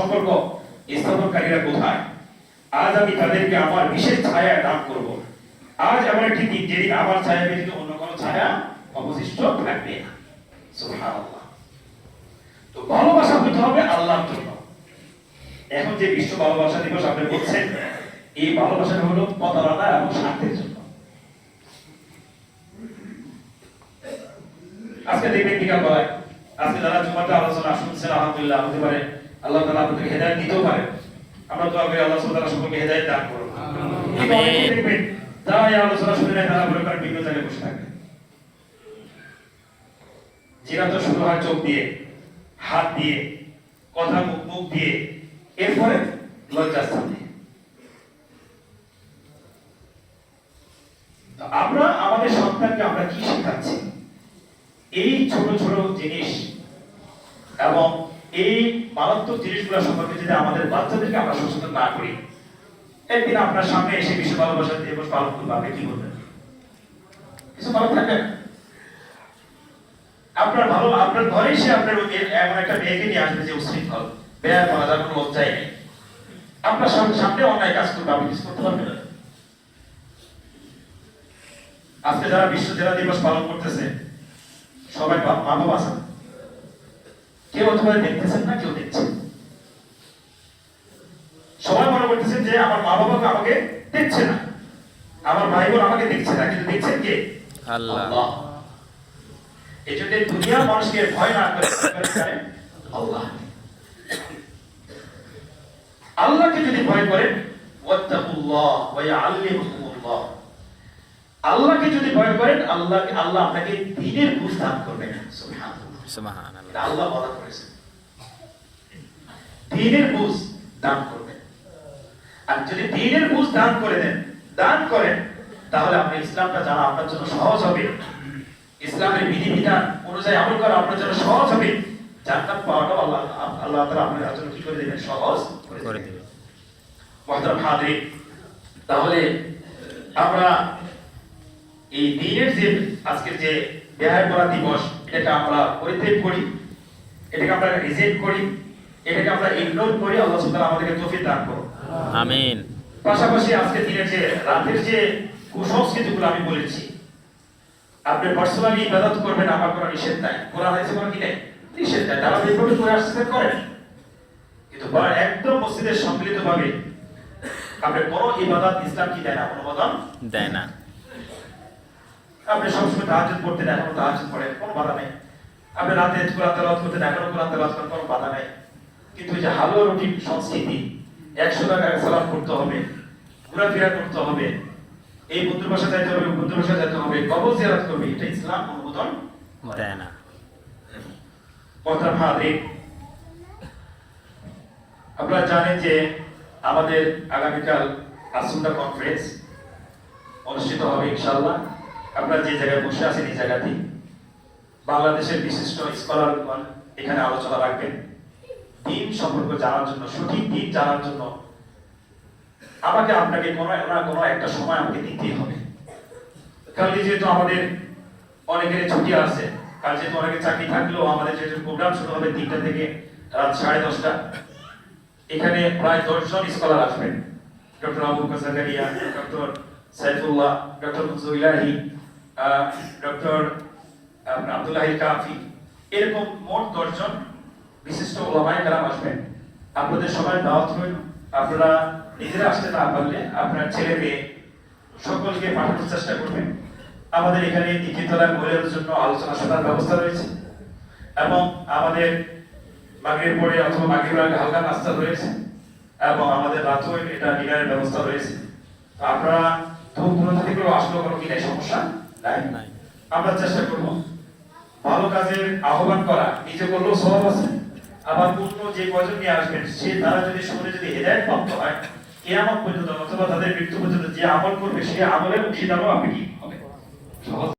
সম্পর্ক স্থাপনকারীরা কোথায়? আজ আমি তাদেরকে আমার বিশেষ ছায়া দান করব। আজ এমন একটি দিন যেদিন আমার ছায়া ব্যতীত অন্য কোনো ছায়া অবশিষ্ট থাকবে না। সুবহানাল্লাহ। তো ভালোবাসা হতে হবে আল্লাহর জন্য। এখন যে বিশ্ব ভালোবাসা দিবস আপনি বলছেন, এই ভালোবাসাটা হলো প্রতারণা এবং স্বার্থের জন্য। আজকে দেখবেন বিকাল বেলায় আজকে যারা জুমাতে আলোচনা শুনছেন, আলহামদুলিল্লাহ, হতে পারে আল্লাহ তাআলা আপনাদেরকে হেদায়েত দিতেও পারে। আমরা দোয়া করি আল্লাহ সুবহানাহু ওয়া তাআলা সকলকে হেদায়েত দান করুন। আমিন। দেখবেন যারা এই আলোচনা শুনে নেয় তারা মনে করেন বিভিন্ন জায়গায় বসে থাকে। জিনা তো শুরু হয় চোখ দিয়ে, হাত দিয়ে, কথা মুখ দিয়ে, এরপরে লজ্জাস্থান দিয়ে। আমরা আমাদের সন্তানকে আমরা কি শেখাচ্ছি? এই ছোট ছোট জিনিস এবং এই মারাত্মক জিনিসগুলো সম্পর্কে যদি আমাদের বাচ্চাদেরকে আমরা সচেতন না করি, একদিন আপনার সামনে এসে বিশ্ব ভালোবাসা দিবস পালন করবে, আপনি কি করবেন? কিছু ভালো থাকবেন। আপনার ঘরে এসে আপনার এমন একটা মেয়েকে নিয়ে আসবে যে উশৃঙ্খল, বেয়ার করা যার কোনো লজ্জাই নেই, আপনার সামনে অন্যায় কাজ করবে, আপনি কিছু করতে পারবেন না। আজকে যারা বিশ্ব জেলা দিবস পালন করতেছে সবাই মা বাবা আছেন, কেউ অথবা দেখতেছেন না, কেউ দেখছেন। সবাই মনে করতেছেন যে আমার মা বাবা আমাকে দেখছে না, আমার ভাই বোন আমাকে দেখছে না, কিন্তু দেখছেন কে? আল্লাহ। এই জন্য দুনিয়ার মানুষকে ভয় না করে আল্লাহ, আল্লাহকে যদি ভয় করেন, ওয়াত্তাকুল্লাহ ওয়া ইয়াআল্লিমুকুমুল্লাহ, আল্লাহকে যদি ভয় করেন, আল্লাহ আপনাকে দ্বীনের বুঝ দান করবেন। সুবহানাল্লাহ, সুবহানাল্লাহ। আল্লাহ বলা করেছেন দ্বীনের বুঝ দান করবেন। আর যদি দ্বীনের বুঝ দান করেন, তাহলে আপনি ইসলামটা জানা আপনার জন্য সহজ হবে, ইসলামের বিধিবিধান অনুযায়ী আমল করা আপনার জন্য সহজ হবে, জান্নাত পাওয়াটাও আল্লাহ তাআলা আপনার জন্য কি করে দিবেন? সহজ করে দিবেন। মুহতারাম হাজিরিন, তাহলে আমরা এই দিনের যে আজকের যে বেহায়া করা দিবস, এটাকে আমরা পরিত্যাগ করি, এটাকে আমরা রিজেক্ট করি, এটাকে আমরা ইগনোর করি। আল্লাহ সুবহানাহু ওয়া তাআলা আমাদেরকে তৌফিক দান করুন। আমিন। পাশাপাশি আজকে দিনের যে রাতের যে কুসংস্কৃতিগুলো আমি বলেছি, আপনি পার্সোনালি ইবাদত করবেন, আমার কোনো নিষেধ নাই, কোরআন হাদিসে কোনো কি নাই, নিষেধ নাই, তারা এইভাবে করে আসতে করেন। কিন্তু একদম মসজিদের সম্মিলিতভাবে আপনি কোনো ইবাদত ইসলাম কি দেয় না, অনুমোদন দেয় না। আপনি সবসময় তাহাজ্জুদ পড়তেন, এখনো তাহাজ্জুদ পড়েন, কোনো বাধা নেই। আপনি রাতে কোরআন তেলাওয়াত করতেন, এখনো কোরআন তেলাওয়াত করেন, কোনো বাধা নেই। কিন্তু যে হালুয়া রুটি সংস্কৃতি, 100 টাকা সালাত করতে হবে, ঘোরাফেরা করতে হবে, এই বন্ধুর বাসা যাইতে হবে, বন্ধুর বাসা যেতে হবে, কবর জিয়ারত করবে, এটা ইসলাম অনুমোদন দেয় না। মুহতারাম হাজিরিন, আপনারা জানেন যে আমাদের আগামীকাল আসুন্না কনফারেন্স অনুষ্ঠিত হবে ইনশাআল্লাহ। আপনারা যে জায়গায় বসে আছেন এই জায়গাতেই বাংলাদেশের বিশিষ্ট স্কলারগণ এখানে আলোচনা রাখবেন। দ্বীন সম্পর্কে জানার জন্য, সঠিক দ্বীন জানার জন্য আমাকে আপনাকে কোনো না কোনো একটা সময় আমাকে দিতেই হবে। কালকে যেহেতু আমাদের অনেকের ছুটি আছে, কাল যেহেতু অনেকের চাকরি থাকলেও আমাদের যেহেতু প্রোগ্রাম শুরু হবে 3টা থেকে রাত 10:30টা, এখানে প্রায় 10 জন স্কলার আসবেন। Doctor Abu Bakr Zakaria, doctor Saifullah, doctor Mujuilahi, doctor Abdullah Kafi, এরকম মোট 10 জন বিশিষ্ট ওলামায়ে কেরাম আসবেন। আপনাদের সবাই দাওয়াত রইল। আপনারা নিজেরা আসতে না পারলে আপনার ছেলে মেয়ে সকলকে পাঠানোর চেষ্টা করবেন। আমাদের এখানে 3টি তলায় মহিলাদের জন্য আলোচনা সভার ব্যবস্থা রয়েছে এবং আমাদের মাগরিবের পরে অথবা মাগরিবের আগে হালকা নাস্তা রয়েছে এবং আমাদের রাতেও এটা ডিনারের ব্যবস্থা রয়েছে। আপনারা দূর দূরান্ত থেকে আসলে কোনো কি নাই, সমস্যা নাই। আমরা চেষ্টা করব ভালো কাজের আহ্বান করা, নিজে করলেও সওয়াব আছে, আবার পূর্ণ যে কয়জন নিয়ে আসবেন সে তারা যদি শুনে যদি হেদায়েত প্রাপ্ত হয়, কিয়ামত পর্যন্ত অথবা তাদের মৃত্যু পর্যন্ত যে আমল করবে সে আমলের অংশীদারও আপনি হবে। সহজ